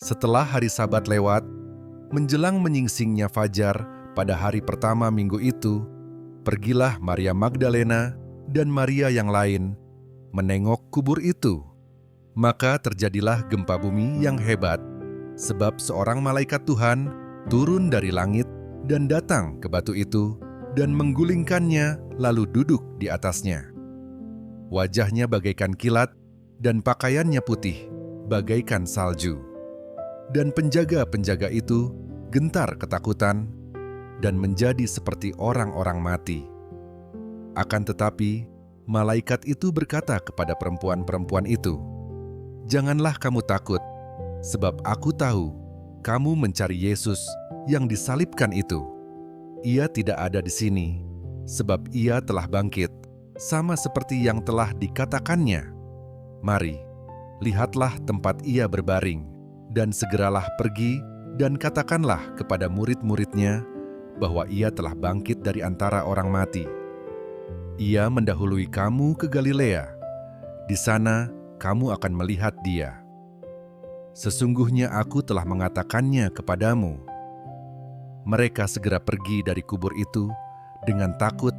Setelah hari Sabat lewat, menjelang menyingsingnya fajar pada hari pertama minggu itu, pergilah Maria Magdalena dan Maria yang lain menengok kubur itu. Maka terjadilah gempa bumi yang hebat, sebab seorang malaikat Tuhan turun dari langit dan datang ke batu itu dan menggulingkannya lalu duduk di atasnya. Wajahnya bagaikan kilat dan pakaiannya putih bagaikan salju. Dan penjaga-penjaga itu gentar ketakutan dan menjadi seperti orang-orang mati. Akan tetapi, malaikat itu berkata kepada perempuan-perempuan itu, "Janganlah kamu takut, sebab aku tahu kamu mencari Yesus yang disalibkan itu. Ia tidak ada di sini, sebab ia telah bangkit, sama seperti yang telah dikatakannya. Mari, lihatlah tempat ia berbaring, dan segeralah pergi dan katakanlah kepada murid-muridnya bahwa ia telah bangkit dari antara orang mati. Ia mendahului kamu ke Galilea. Di sana kamu akan melihat dia. Sesungguhnya aku telah mengatakannya kepadamu." Mereka segera pergi dari kubur itu dengan takut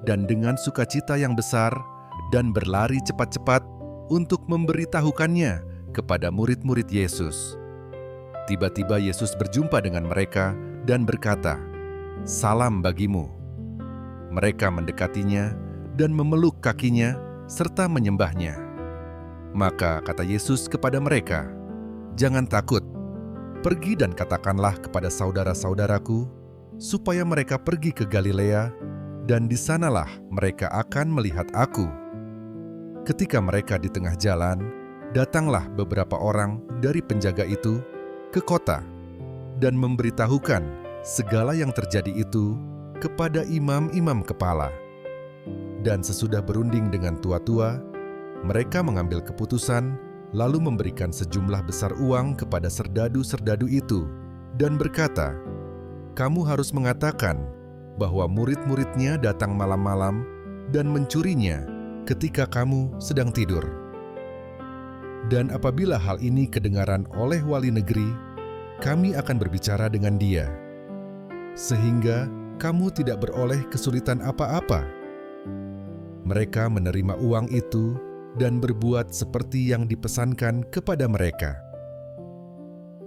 dan dengan sukacita yang besar dan berlari cepat-cepat untuk memberitahukannya kepada murid-murid Yesus. Tiba-tiba Yesus berjumpa dengan mereka dan berkata, "Salam bagimu." Mereka mendekatinya dan memeluk kakinya serta menyembahnya. Maka kata Yesus kepada mereka, "Jangan takut. Pergi dan katakanlah kepada saudara-saudaraku supaya mereka pergi ke Galilea, dan di sanalah mereka akan melihat aku." Ketika mereka di tengah jalan, datanglah beberapa orang dari penjaga itu ke kota dan memberitahukan segala yang terjadi itu kepada imam-imam kepala. Dan sesudah berunding dengan tua-tua, mereka mengambil keputusan lalu memberikan sejumlah besar uang kepada serdadu-serdadu itu dan berkata, "Kamu harus mengatakan bahwa murid-muridnya datang malam-malam dan mencurinya ketika kamu sedang tidur. Dan apabila hal ini kedengaran oleh wali negeri, kami akan berbicara dengan dia, sehingga kamu tidak beroleh kesulitan apa-apa." Mereka menerima uang itu dan berbuat seperti yang dipesankan kepada mereka.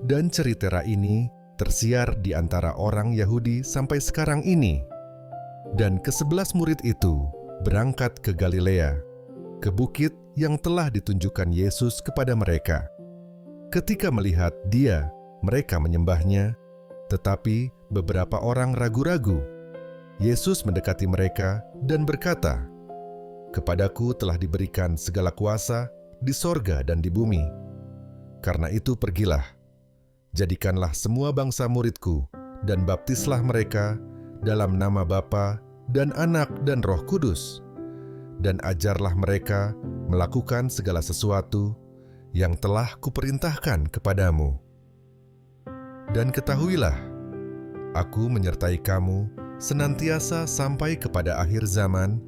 Dan cerita ini tersiar di antara orang Yahudi sampai sekarang ini. Dan ke-11 murid itu berangkat ke Galilea, ke bukit yang telah ditunjukkan Yesus kepada mereka. Ketika melihat dia, mereka menyembahnya, tetapi beberapa orang ragu-ragu. Yesus mendekati mereka dan berkata, "Kepadaku telah diberikan segala kuasa di sorga dan di bumi. Karena itu pergilah, jadikanlah semua bangsa muridku, dan baptislah mereka dalam nama Bapa dan Anak dan Roh Kudus, dan ajarlah mereka melakukan segala sesuatu yang telah kuperintahkan kepadamu. Dan ketahuilah, aku menyertai kamu senantiasa sampai kepada akhir zaman,